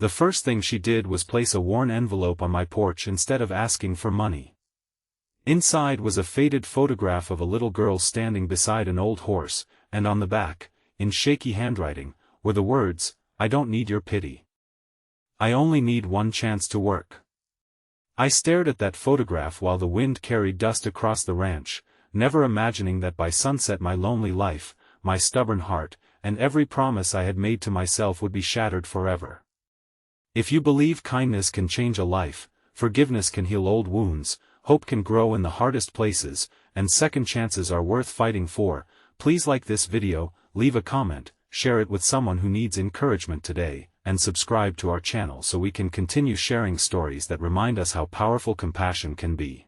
The first thing she did was place a worn envelope on my porch instead of asking for money. Inside was a faded photograph of a little girl standing beside an old horse, and on the back, in shaky handwriting, were the words, "I don't need your pity. I only need one chance to work." I stared at that photograph while the wind carried dust across the ranch, never imagining that by sunset my lonely life, my stubborn heart, and every promise I had made to myself would be shattered forever. If you believe kindness can change a life, forgiveness can heal old wounds, hope can grow in the hardest places, and second chances are worth fighting for, please like this video, leave a comment, share it with someone who needs encouragement today, and subscribe to our channel so we can continue sharing stories that remind us how powerful compassion can be.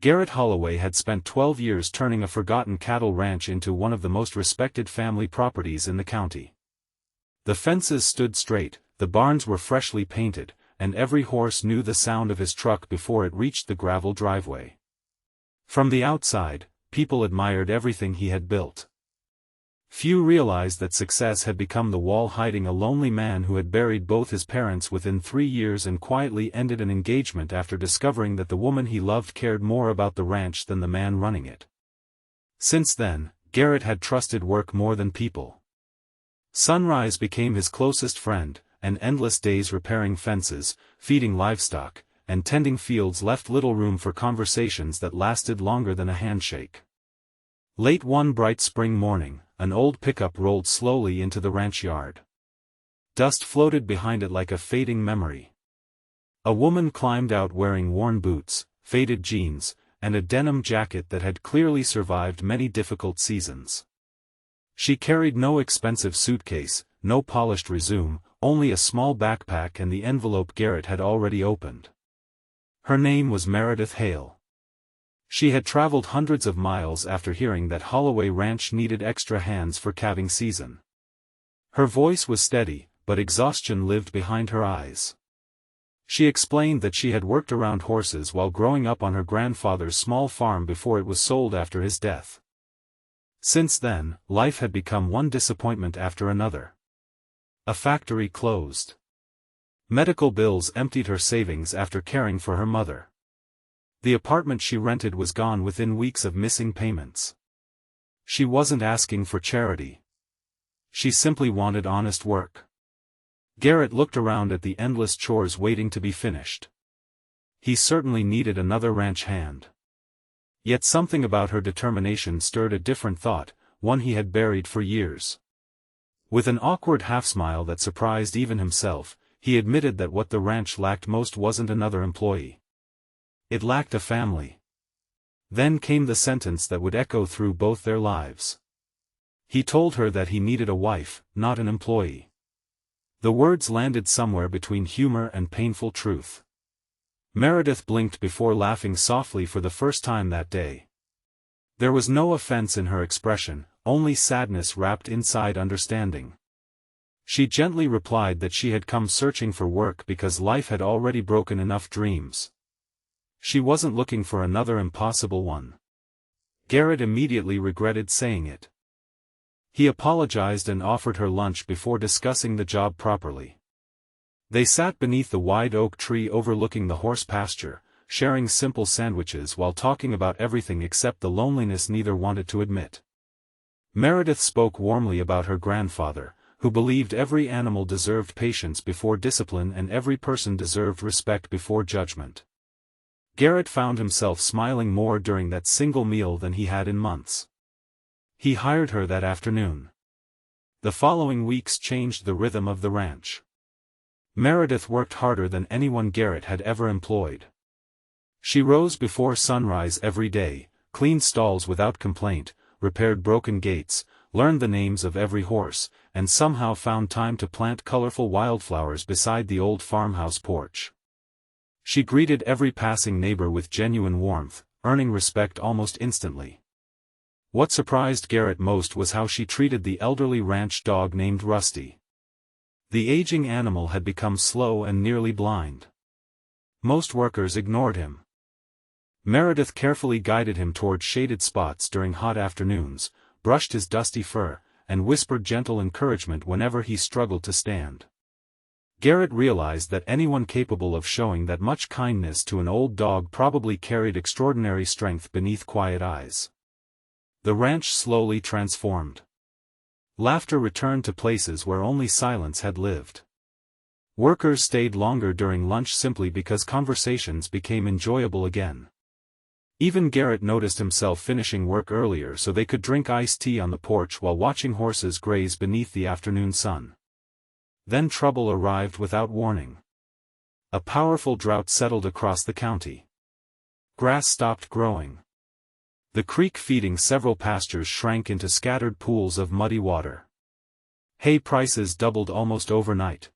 Garrett Holloway had spent 12 years turning a forgotten cattle ranch into one of the most respected family properties in the county. The fences stood straight, the barns were freshly painted, and every horse knew the sound of his truck before it reached the gravel driveway. From the outside, people admired everything he had built. Few realized that success had become the wall hiding a lonely man who had buried both his parents within 3 years and quietly ended an engagement after discovering that the woman he loved cared more about the ranch than the man running it. Since then, Garrett had trusted work more than people. Sunrise became his closest friend, and endless days repairing fences, feeding livestock, and tending fields left little room for conversations that lasted longer than a handshake. Late one bright spring morning, an old pickup rolled slowly into the ranch yard. Dust floated behind it like a fading memory. A woman climbed out wearing worn boots, faded jeans, and a denim jacket that had clearly survived many difficult seasons. She carried no expensive suitcase, no polished resume, only a small backpack and the envelope Garrett had already opened. Her name was Meredith Hale. She had traveled hundreds of miles after hearing that Holloway Ranch needed extra hands for calving season. Her voice was steady, but exhaustion lived behind her eyes. She explained that she had worked around horses while growing up on her grandfather's small farm before it was sold after his death. Since then, life had become one disappointment after another. A factory closed. Medical bills emptied her savings after caring for her mother. The apartment she rented was gone within weeks of missing payments. She wasn't asking for charity. She simply wanted honest work. Garrett looked around at the endless chores waiting to be finished. He certainly needed another ranch hand. Yet something about her determination stirred a different thought, one he had buried for years. With an awkward half-smile that surprised even himself, he admitted that what the ranch lacked most wasn't another employee. It lacked a family. Then came the sentence that would echo through both their lives. He told her that he needed a wife, not an employee. The words landed somewhere between humor and painful truth. Meredith blinked before laughing softly for the first time that day. There was no offense in her expression, only sadness wrapped inside understanding. She gently replied that she had come searching for work because life had already broken enough dreams. She wasn't looking for another impossible one. Garrett immediately regretted saying it. He apologized and offered her lunch before discussing the job properly. They sat beneath the wide oak tree overlooking the horse pasture, sharing simple sandwiches while talking about everything except the loneliness neither wanted to admit. Meredith spoke warmly about her grandfather, who believed every animal deserved patience before discipline and every person deserved respect before judgment. Garrett found himself smiling more during that single meal than he had in months. He hired her that afternoon. The following weeks changed the rhythm of the ranch. Meredith worked harder than anyone Garrett had ever employed. She rose before sunrise every day, cleaned stalls without complaint, repaired broken gates, learned the names of every horse, and somehow found time to plant colorful wildflowers beside the old farmhouse porch. She greeted every passing neighbor with genuine warmth, earning respect almost instantly. What surprised Garrett most was how she treated the elderly ranch dog named Rusty. The aging animal had become slow and nearly blind. Most workers ignored him. Meredith carefully guided him toward shaded spots during hot afternoons, brushed his dusty fur, and whispered gentle encouragement whenever he struggled to stand. Garrett realized that anyone capable of showing that much kindness to an old dog probably carried extraordinary strength beneath quiet eyes. The ranch slowly transformed. Laughter returned to places where only silence had lived. Workers stayed longer during lunch simply because conversations became enjoyable again. Even Garrett noticed himself finishing work earlier so they could drink iced tea on the porch while watching horses graze beneath the afternoon sun. Then trouble arrived without warning. A powerful drought settled across the county. Grass stopped growing. The creek feeding several pastures shrank into scattered pools of muddy water. Hay prices doubled almost overnight.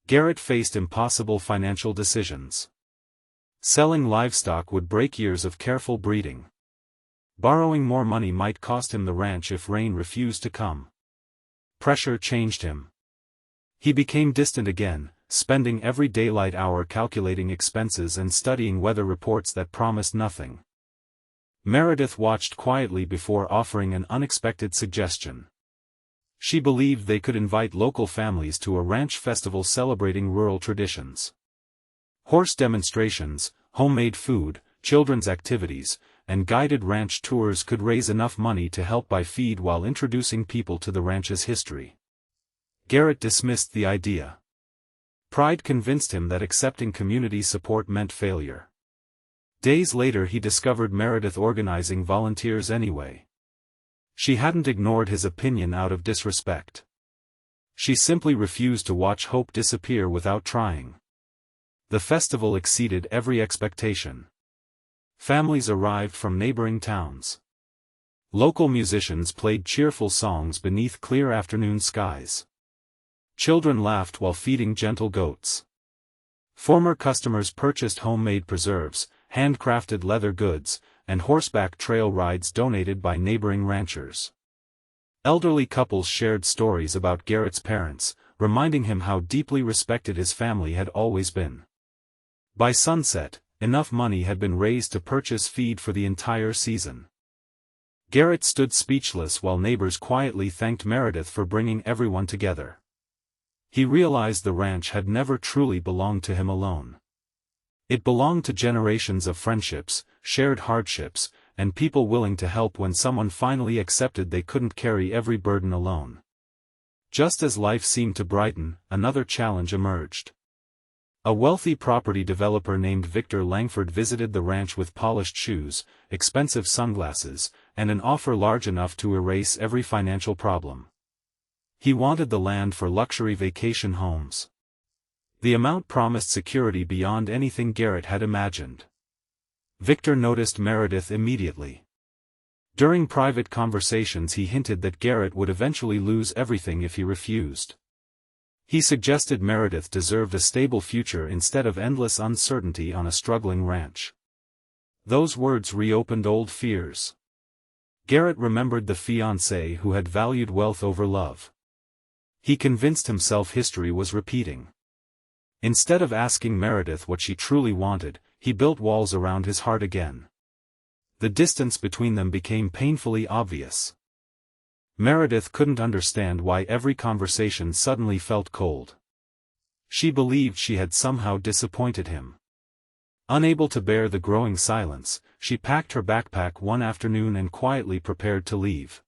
Garrett faced impossible financial decisions. Selling livestock would break years of careful breeding. Borrowing more money might cost him the ranch if rain refused to come. Pressure changed him. He became distant again, spending every daylight hour calculating expenses and studying weather reports that promised nothing. Meredith watched quietly before offering an unexpected suggestion. She believed they could invite local families to a ranch festival celebrating rural traditions. Horse demonstrations, homemade food, children's activities, and guided ranch tours could raise enough money to help buy feed while introducing people to the ranch's history. Garrett dismissed the idea. Pride convinced him that accepting community support meant failure. Days later he discovered Meredith organizing volunteers anyway. She hadn't ignored his opinion out of disrespect. She simply refused to watch hope disappear without trying. The festival exceeded every expectation. Families arrived from neighboring towns. Local musicians played cheerful songs beneath clear afternoon skies. Children laughed while feeding gentle goats. Former customers purchased homemade preserves, handcrafted leather goods, and horseback trail rides donated by neighboring ranchers. Elderly couples shared stories about Garrett's parents, reminding him how deeply respected his family had always been. By sunset, enough money had been raised to purchase feed for the entire season. Garrett stood speechless while neighbors quietly thanked Meredith for bringing everyone together. He realized the ranch had never truly belonged to him alone. It belonged to generations of friendships, shared hardships, and people willing to help when someone finally accepted they couldn't carry every burden alone. Just as life seemed to brighten, another challenge emerged. A wealthy property developer named Victor Langford visited the ranch with polished shoes, expensive sunglasses, and an offer large enough to erase every financial problem. He wanted the land for luxury vacation homes. The amount promised security beyond anything Garrett had imagined. Victor noticed Meredith immediately. During private conversations he hinted that Garrett would eventually lose everything if he refused. He suggested Meredith deserved a stable future instead of endless uncertainty on a struggling ranch. Those words reopened old fears. Garrett remembered the fiancée who had valued wealth over love. He convinced himself history was repeating. Instead of asking Meredith what she truly wanted, he built walls around his heart again. The distance between them became painfully obvious. Meredith couldn't understand why every conversation suddenly felt cold. She believed she had somehow disappointed him. Unable to bear the growing silence, she packed her backpack one afternoon and quietly prepared to leave.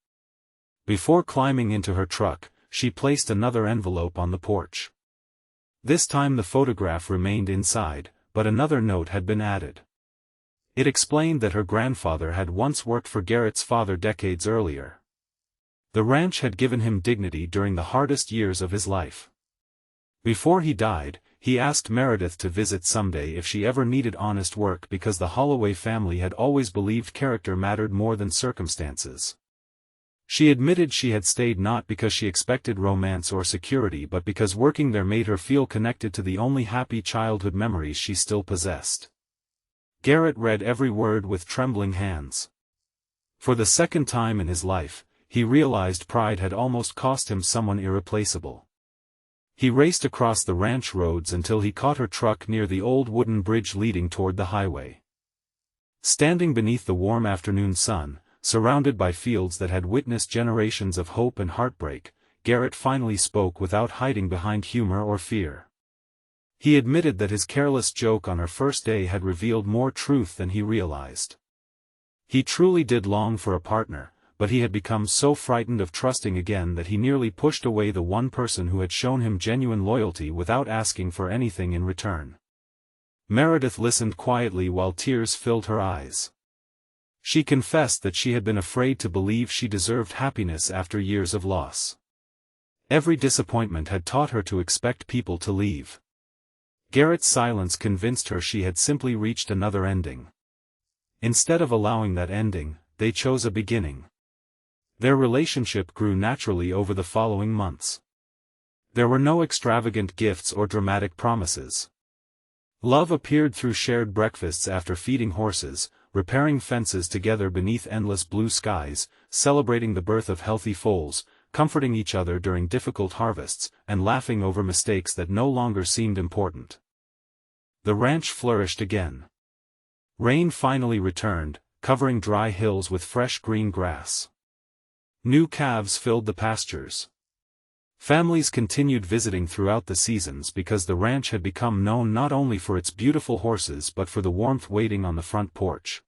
Before climbing into her truck, she placed another envelope on the porch. This time the photograph remained inside, but another note had been added. It explained that her grandfather had once worked for Garrett's father decades earlier. The ranch had given him dignity during the hardest years of his life. Before he died, he asked Meredith to visit someday if she ever needed honest work because the Holloway family had always believed character mattered more than circumstances. She admitted she had stayed not because she expected romance or security but because working there made her feel connected to the only happy childhood memories she still possessed. Garrett read every word with trembling hands. For the second time in his life, he realized pride had almost cost him someone irreplaceable. He raced across the ranch roads until he caught her truck near the old wooden bridge leading toward the highway. Standing beneath the warm afternoon sun, surrounded by fields that had witnessed generations of hope and heartbreak, Garrett finally spoke without hiding behind humor or fear. He admitted that his careless joke on her first day had revealed more truth than he realized. He truly did long for a partner, but he had become so frightened of trusting again that he nearly pushed away the one person who had shown him genuine loyalty without asking for anything in return. Meredith listened quietly while tears filled her eyes. She confessed that she had been afraid to believe she deserved happiness after years of loss. Every disappointment had taught her to expect people to leave. Garrett's silence convinced her she had simply reached another ending. Instead of allowing that ending, they chose a beginning. Their relationship grew naturally over the following months. There were no extravagant gifts or dramatic promises. Love appeared through shared breakfasts after feeding horses, repairing fences together beneath endless blue skies, celebrating the birth of healthy foals, comforting each other during difficult harvests, and laughing over mistakes that no longer seemed important. The ranch flourished again. Rain finally returned, covering dry hills with fresh green grass. New calves filled the pastures. Families continued visiting throughout the seasons because the ranch had become known not only for its beautiful horses but for the warmth waiting on the front porch.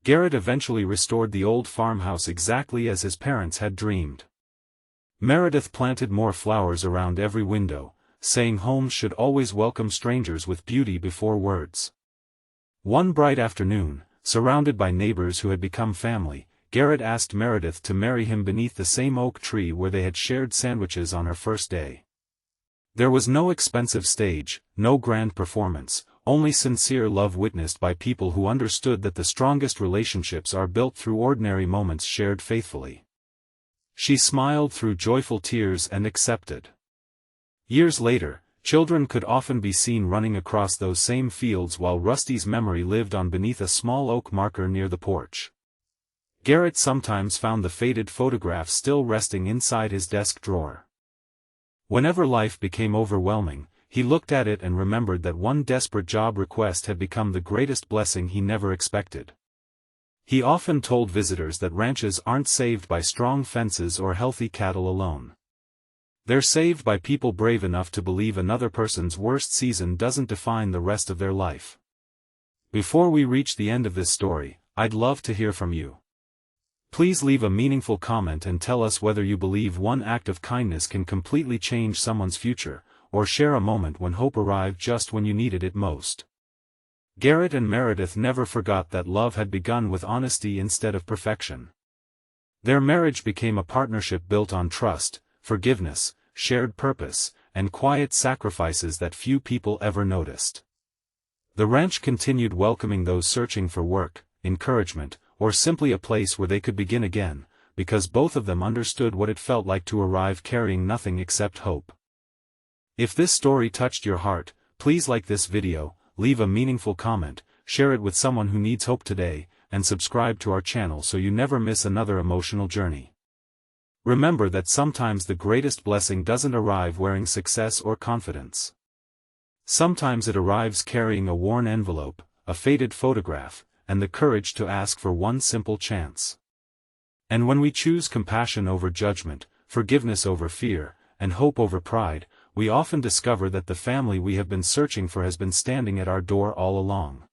Garrett eventually restored the old farmhouse exactly as his parents had dreamed. Meredith planted more flowers around every window, saying homes should always welcome strangers with beauty before words. One bright afternoon, surrounded by neighbors who had become family, Garrett asked Meredith to marry him beneath the same oak tree where they had shared sandwiches on her first day. There was no expensive stage, no grand performance, only sincere love witnessed by people who understood that the strongest relationships are built through ordinary moments shared faithfully. She smiled through joyful tears and accepted. Years later, children could often be seen running across those same fields while Rusty's memory lived on beneath a small oak marker near the porch. Garrett sometimes found the faded photograph still resting inside his desk drawer. Whenever life became overwhelming, he looked at it and remembered that one desperate job request had become the greatest blessing he never expected. He often told visitors that ranches aren't saved by strong fences or healthy cattle alone. They're saved by people brave enough to believe another person's worst season doesn't define the rest of their life. Before we reach the end of this story, I'd love to hear from you. Please leave a meaningful comment and tell us whether you believe one act of kindness can completely change someone's future, or share a moment when hope arrived just when you needed it most. Garrett and Meredith never forgot that love had begun with honesty instead of perfection. Their marriage became a partnership built on trust, forgiveness, shared purpose, and quiet sacrifices that few people ever noticed. The ranch continued welcoming those searching for work, encouragement, or simply a place where they could begin again, because both of them understood what it felt like to arrive carrying nothing except hope. If this story touched your heart, please like this video, leave a meaningful comment, share it with someone who needs hope today, and subscribe to our channel so you never miss another emotional journey. Remember that sometimes the greatest blessing doesn't arrive wearing success or confidence. Sometimes it arrives carrying a worn envelope, a faded photograph, and the courage to ask for one simple chance. And when we choose compassion over judgment, forgiveness over fear, and hope over pride, we often discover that the family we have been searching for has been standing at our door all along.